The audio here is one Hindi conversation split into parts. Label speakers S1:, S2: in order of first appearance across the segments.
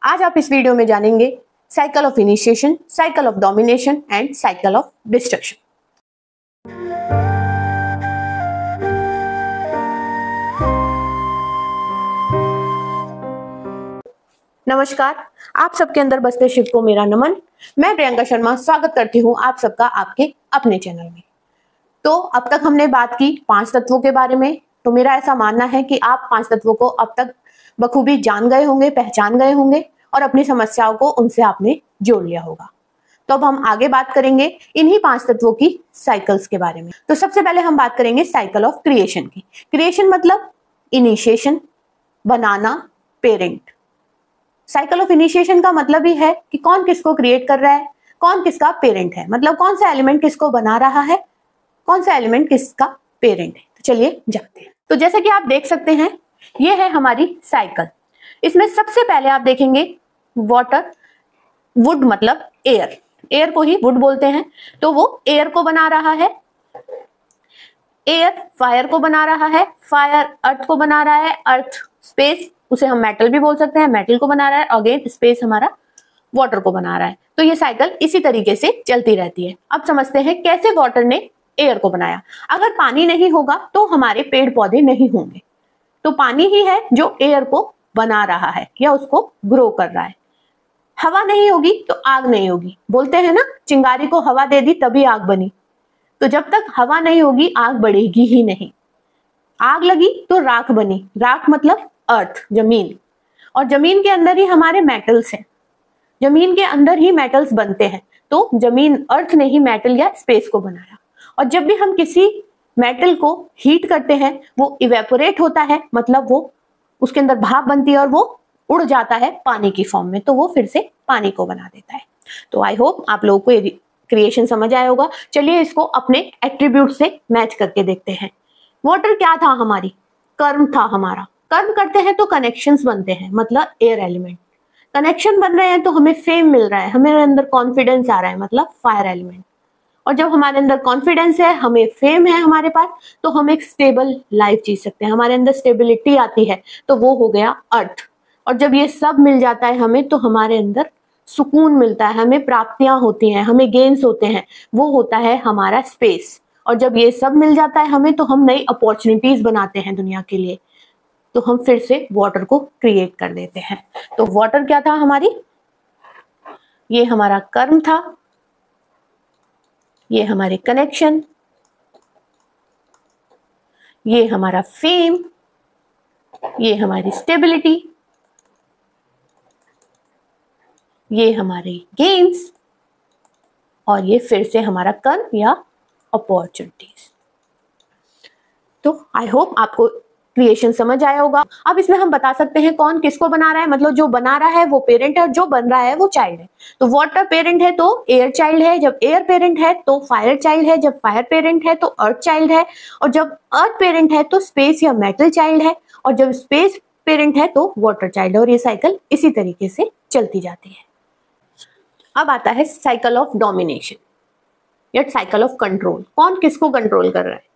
S1: आज आप इस वीडियो में जानेंगे cycle of initiation, cycle of domination and cycle of destruction. नमस्कार, आप सबके अंदर बसते शिव को मेरा नमन। मैं प्रियंका शर्मा स्वागत करती हूँ आप सबका आपके अपने चैनल में। तो अब तक हमने बात की 5 तत्वों के बारे में। तो मेरा ऐसा मानना है कि आप 5 तत्वों को अब तक बखूबी जान गए होंगे, पहचान गए होंगे और अपनी समस्याओं को उनसे आपने जोड़ लिया होगा। तो अब हम आगे बात करेंगे इन्हीं 5 तत्वों की साइकिल्स के बारे में। तो सबसे पहले हम बात करेंगे साइकिल ऑफ क्रिएशन की। क्रिएशन मतलब initiation, banana, parent. Cycle of initiation का मतलब ही है कि कौन किसको क्रिएट कर रहा है, कौन किसका पेरेंट है, मतलब कौन सा एलिमेंट किसको बना रहा है, कौन सा एलिमेंट किसका पेरेंट है। तो चलिए जानते हैं। तो जैसे कि आप देख सकते हैं, ये है हमारी साइकिल। इसमें सबसे पहले आप देखेंगे वाटर, वुड मतलब एयर, एयर को ही वुड बोलते हैं। तो वो एयर को बना रहा है, एयर फायर को बना रहा है, फायर अर्थ को बना रहा है, अर्थ स्पेस, उसे हम मेटल भी बोल सकते हैं, मेटल को बना रहा है, अगेन स्पेस हमारा वाटर को बना रहा है। तो ये साइकिल इसी तरीके से चलती रहती है। अब समझते हैं कैसे वाटर ने एयर को बनाया। अगर पानी नहीं होगा तो हमारे पेड़ पौधे नहीं होंगे। तो पानी ही है जो एयर को बना रहा है या उसको ग्रो कर रहा है। हवा नहीं होगी तो आग नहीं होगी। बोलते हैं ना, चिंगारी को हवा दे दी तभी आग बनी। तो जब तक हवा नहीं होगी आग बढ़ेगी ही नहीं। आग लगी तो राख बनी, राख मतलब अर्थ, जमीन, और जमीन के अंदर ही हमारे मेटल्स हैं, जमीन के अंदर ही मेटल्स बनते हैं। तो जमीन, अर्थ ने ही मेटल या स्पेस को बनाया। और जब भी हम किसी मेटल को हीट करते हैं वो इवेपोरेट होता है, मतलब वो उसके अंदर भाप बनती है और वो उड़ जाता है पानी की फॉर्म में, तो वो फिर से पानी को बना देता है। तो आई होप आप लोगों को ये क्रिएशन समझ आया होगा। चलिए इसको अपने एट्रीब्यूट से मैच करके देखते हैं। वाटर क्या था हमारी? कर्म था हमारा। कर्म करते हैं तो कनेक्शंस बनते हैं, मतलब एयर एलिमेंट। कनेक्शन बन रहे हैं तो हमें फेम मिल रहा है, हमारे अंदर कॉन्फिडेंस आ रहा है, मतलब फायर एलिमेंट। और जब हमारे अंदर कॉन्फिडेंस है, हमें फेम है हमारे पास, तो हम एक स्टेबल लाइफ जी सकते हैं, हमारे अंदर स्टेबिलिटी आती है, तो वो हो गया अर्थ। और जब ये सब मिल जाता है हमें, तो हमारे अंदर सुकून मिलता है, हमें प्राप्तियां होती हैं, हमें गेन्स होते हैं, वो होता है हमारा स्पेस। और जब ये सब मिल जाता है हमें, तो हम नई अपॉर्चुनिटीज बनाते हैं दुनिया के लिए, तो हम फिर से वाटर को क्रिएट कर देते हैं। तो वाटर क्या था हमारी? ये हमारा कर्म था, ये हमारे कनेक्शन, ये हमारा फेम, ये हमारी स्टेबिलिटी, ये हमारे गेन्स, और ये फिर से हमारा कर्म या अपॉर्चुनिटीज। तो आई होप आपको क्रिएशन समझ आया होगा। अब इसमें हम बता सकते हैं कौन किसको बना रहा है, मतलब जो बना रहा है वो पेरेंट है और जो बन रहा है वो चाइल्ड है। तो वाटर पेरेंट है तो एयर चाइल्ड है, जब एयर पेरेंट है तो फायर चाइल्ड है, जब फायर पेरेंट है तो अर्थ चाइल्ड है, और जब अर्थ पेरेंट है तो स्पेस या मेटल चाइल्ड है, और जब स्पेस पेरेंट है तो वाटर चाइल्ड है। और ये साइकिल इसी तरीके से चलती जाती है। अब आता है साइकिल ऑफ डोमिनेशन या साइकिल ऑफ कंट्रोल। कौन किसको कंट्रोल कर रहा है?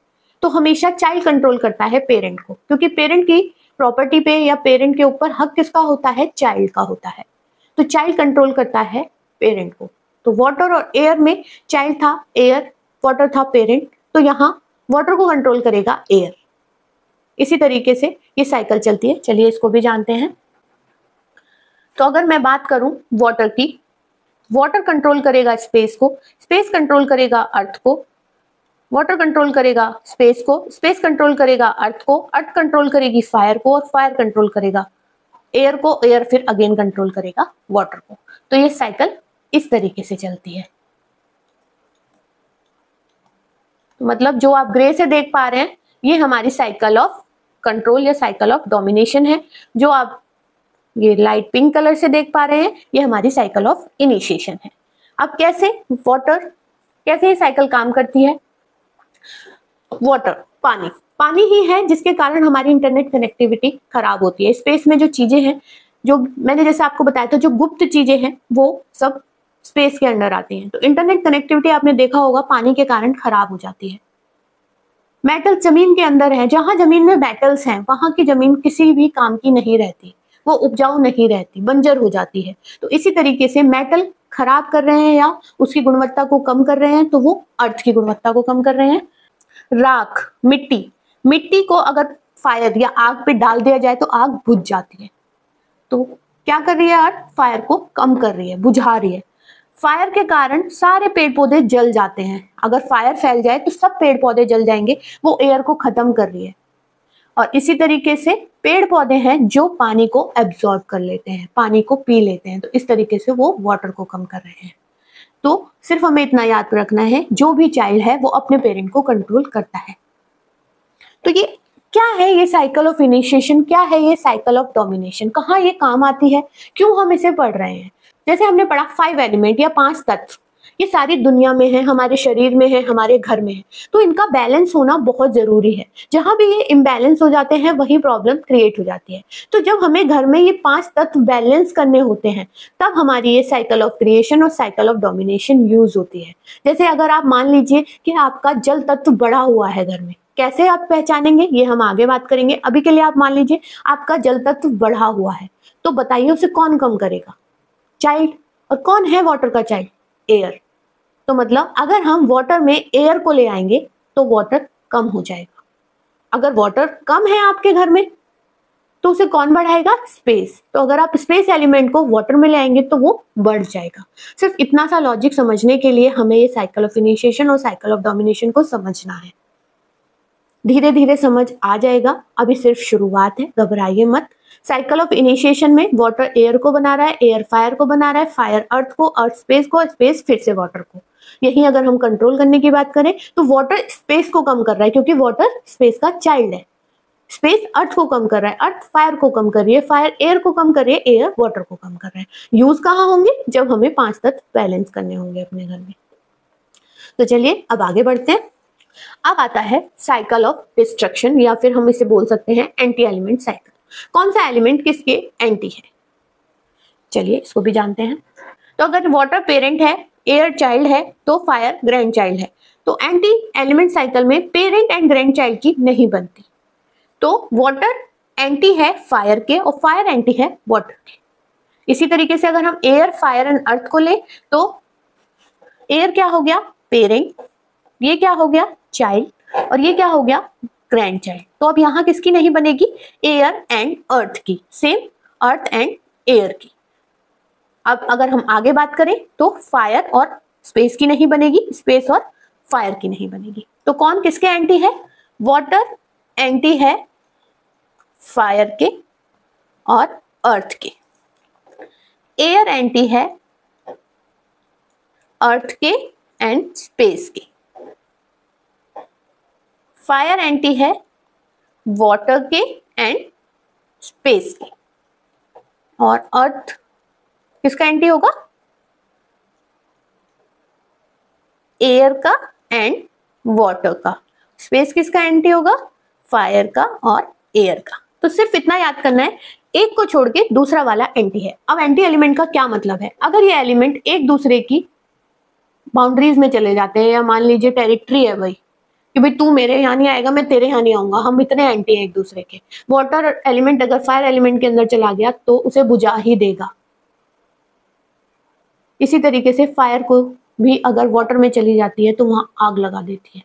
S1: तो हमेशा चाइल्ड कंट्रोल करता है पेरेंट को, क्योंकि पेरेंट की प्रॉपर्टी पे या पेरेंट के ऊपर हक किसका होता है? चाइल्ड का होता है। तो चाइल्ड कंट्रोल करता है पेरेंट को। तो वाटर और एयर में चाइल्ड था एयर, वाटर था पेरेंट, तो यहाँ वाटर को कंट्रोल करेगा एयर। इसी तरीके से ये साइकिल चलती है। चलिए इसको भी जानते हैं। तो अगर मैं बात करूं वाटर की, वाटर कंट्रोल करेगा स्पेस को, स्पेस कंट्रोल करेगा अर्थ को, वाटर कंट्रोल करेगा स्पेस को, स्पेस कंट्रोल करेगा अर्थ को, अर्थ कंट्रोल करेगी फायर को, और फायर कंट्रोल करेगा एयर को, एयर फिर अगेन कंट्रोल करेगा वाटर को। तो ये साइकिल इस तरीके से चलती है। तो मतलब जो आप ग्रे से देख पा रहे हैं ये हमारी साइकिल ऑफ कंट्रोल या साइकिल ऑफ डोमिनेशन है। जो आप ये लाइट पिंक कलर से देख पा रहे हैं ये हमारी साइकिल ऑफ इनिशिएशन है। अब कैसे वाटर, कैसे ये साइकिल काम करती है? वाटर, पानी, पानी ही है जिसके कारण हमारी इंटरनेट कनेक्टिविटी खराब होती है। स्पेस में जो चीजें हैं, जो मैंने जैसे आपको बताया था, जो गुप्त चीजें हैं वो सब स्पेस के अंदर आती हैं। तो इंटरनेट कनेक्टिविटी आपने देखा होगा पानी के कारण खराब हो जाती है। मेटल जमीन के अंदर है, जहां जमीन में मेटल्स हैं वहां की जमीन किसी भी काम की नहीं रहती। वो उपजाऊ नहीं रहती, बंजर हो जाती है। तो इसी तरीके से मेटल खराब कर रहे हैं या उसकी गुणवत्ता को कम कर रहे हैं, तो वो अर्थ की गुणवत्ता को कम कर रहे हैं। राख, मिट्टी, मिट्टी को अगर फायर या आग पे डाल दिया जाए तो आग बुझ जाती है। तो क्या कर रही है अर्थ? फायर को कम कर रही है, बुझा रही है। फायर के कारण सारे पेड़ पौधे जल जाते हैं। अगर फायर फैल जाए तो सब पेड़ पौधे जल जाएंगे, वो एयर को खत्म कर रही है। और इसी तरीके से पेड़ पौधे हैं जो पानी को एब्जॉर्ब कर लेते हैं, पानी को पी लेते हैं, तो इस तरीके से वो वाटर को कम कर रहे हैं। तो सिर्फ हमें इतना याद रखना है, जो भी चाइल्ड है वो अपने पेरेंट को कंट्रोल करता है। तो ये क्या है? ये साइकिल ऑफ इनिशिएशन क्या है? ये साइकिल ऑफ डोमिनेशन कहाँ ये काम आती है? क्यों हम इसे पढ़ रहे हैं? जैसे हमने पढ़ा 5 एलिमेंट या 5 तत्व, ये सारी दुनिया में है, हमारे शरीर में है, हमारे घर में है, तो इनका बैलेंस होना बहुत जरूरी है। जहां भी ये इम्बैलेंस हो जाते हैं वही प्रॉब्लम क्रिएट हो जाती है। तो जब हमें घर में ये 5 तत्व बैलेंस करने होते हैं, तब हमारी ये साइकिल ऑफ क्रिएशन और साइकिल ऑफ डोमिनेशन यूज होती है। जैसे अगर आप मान लीजिए कि आपका जल तत्व बढ़ा हुआ है घर में, कैसे आप पहचानेंगे ये हम आगे बात करेंगे। अभी के लिए आप मान लीजिए आपका जल तत्व बढ़ा हुआ है, तो बताइए उसे कौन कम करेगा? चाइल्ड। और कौन है वाटर का चाइल्ड? एयर। तो मतलब अगर हम वाटर में एयर को ले आएंगे तो वाटर कम हो जाएगा। अगर वाटर कम है आपके घर में तो उसे कौन बढ़ाएगा? स्पेस। तो अगर आप स्पेस एलिमेंट को वाटर में ले आएंगे तो वो बढ़ जाएगा। सिर्फ इतना सा लॉजिक समझने के लिए हमें ये साइकिल ऑफ इनिशिएशन और साइकिल ऑफ डोमिनेशन को समझना है। धीरे धीरे समझ आ जाएगा, अभी सिर्फ शुरुआत है, घबराइए मत। साइकिल ऑफ इनिशिएशन में वाटर एयर को बना रहा है, एयर फायर को बना रहा है, फायर अर्थ को, अर्थ स्पेस को, स्पेस फिर से वाटर को। यही अगर हम कंट्रोल करने की बात करें तो वाटर स्पेस को कम कर रहा है, क्योंकि वाटर स्पेस का चाइल्ड है। स्पेस अर्थ को कम कर रहा है, अर्थ फायर को कम कर रही है, फायर एयर को कम कर रही है, एयर वाटर को कम कर रहा है। यूज कहाँ होंगे? जब हमें 5 तत्व बैलेंस करने होंगे अपने घर में। तो चलिए अब आगे बढ़ते हैं। अब आता है साइकिल ऑफ डिस्ट्रक्शन, या फिर हम इसे बोल सकते हैं एंटी एलिमेंट साइकिल। कौन सा एलिमेंट किसके एंटी है? चलिए इसको भी जानते हैं। तो अगर वाटर पेरेंट है, एयर चाइल्ड है, तो फायर ग्रैंड चाइल्ड है। तो एंटी एलिमेंट साइकिल में पेरेंट एंड ग्रैंड चाइल्ड की नहीं बनती। तो वाटर एंटी है फायर के और फायर एंटी है वाटर के। इसी तरीके से अगर हम एयर, फायर एंड अर्थ को ले तो एयर क्या हो गया? पेरेंट, ये क्या हो गया? चाइल्ड, और ये क्या हो गया? Grand child. तो अब यहां किसकी नहीं बनेगी? एयर एंड अर्थ की, सेम अर्थ एंड एयर की। अब अगर हम आगे बात करें तो फायर और स्पेस की नहीं बनेगी, स्पेस और फायर की नहीं बनेगी। तो कौन किसके एंटी है? वाटर एंटी है फायर के और अर्थ के, एयर एंटी है अर्थ के एंड स्पेस के, फायर एंटी है वाटर के एंड स्पेस के, और अर्थ किसका एंटी होगा? एयर का एंड वाटर का। स्पेस किसका एंटी होगा? फायर का और एयर का। तो सिर्फ इतना याद करना है, एक को छोड़ के दूसरा वाला एंटी है। अब एंटी एलिमेंट का क्या मतलब है? अगर ये एलिमेंट एक दूसरे की बाउंड्रीज में चले जाते हैं, या मान लीजिए टेरिटरी है भाई कि भाई तू मेरे यहाँ नहीं आएगा, मैं तेरे यहाँ नहीं आऊंगा, हम इतने एंटी हैं एक दूसरे के। वाटर एलिमेंट अगर फायर एलिमेंट के अंदर चला गया तो उसे बुझा ही देगा। इसी तरीके से फायर को भी अगर वाटर में चली जाती है तो वहां आग लगा देती है।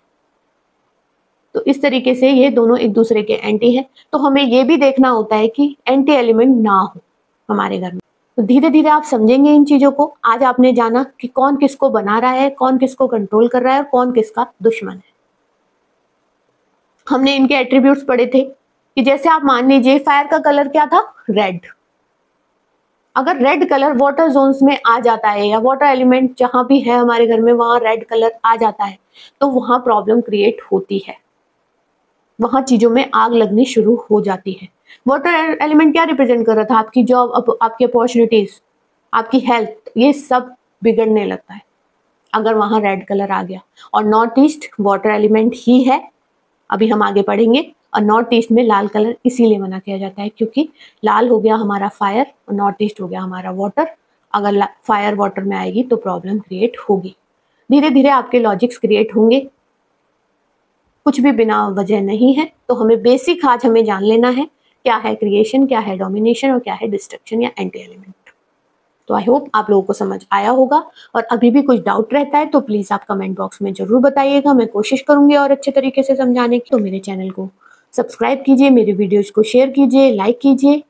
S1: तो इस तरीके से ये दोनों एक दूसरे के एंटी हैं। तो हमें ये भी देखना होता है कि एंटी एलिमेंट ना हो हमारे घर में। तो धीरे धीरे आप समझेंगे इन चीजों को। आज आपने जाना कि कौन किसको बना रहा है, कौन किसको कंट्रोल कर रहा है और कौन किसका दुश्मन है। हमने इनके एट्रीब्यूट्स पढ़े थे कि जैसे आप मान लीजिए फायर का कलर क्या था? रेड। अगर रेड कलर वाटर जोन्स में आ जाता है, या वाटर एलिमेंट जहां भी है हमारे घर में वहां रेड कलर आ जाता है, तो वहां प्रॉब्लम क्रिएट होती है, वहां चीजों में आग लगनी शुरू हो जाती है। वाटर एलिमेंट क्या रिप्रेजेंट कर रहा था? आपकी जॉब, आपकी अपॉर्चुनिटीज, आपकी हेल्थ, ये सब बिगड़ने लगता है अगर वहां रेड कलर आ गया। और नॉर्थ ईस्ट वाटर एलिमेंट ही है, अभी हम आगे पढ़ेंगे। और नॉर्थ ईस्ट में लाल कलर इसीलिए मना किया जाता है क्योंकि लाल हो गया हमारा फायर और नॉर्थ ईस्ट हो गया हमारा वाटर। अगर फायर वाटर में आएगी तो प्रॉब्लम क्रिएट होगी। धीरे धीरे आपके लॉजिक्स क्रिएट होंगे, कुछ भी बिना वजह नहीं है। तो हमें बेसिक आज हमें जान लेना है क्या है क्रिएशन, क्या है डोमिनेशन और क्या है डिस्ट्रक्शन या एंटी एलिमेंट। तो आई होप आप लोगों को समझ आया होगा, और अभी भी कुछ डाउट रहता है तो प्लीज आप कमेंट बॉक्स में जरूर बताइएगा, मैं कोशिश करूंगी और अच्छे तरीके से समझाने की। तो मेरे चैनल को सब्सक्राइब कीजिए, मेरे वीडियोज को शेयर कीजिए, लाइक कीजिए,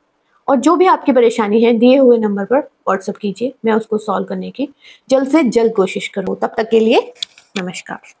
S1: और जो भी आपकी परेशानी है दिए हुए नंबर पर व्हाट्सएप कीजिए, मैं उसको सॉल्व करने की जल्द से जल्द कोशिश करूँ। तब तक के लिए नमस्कार।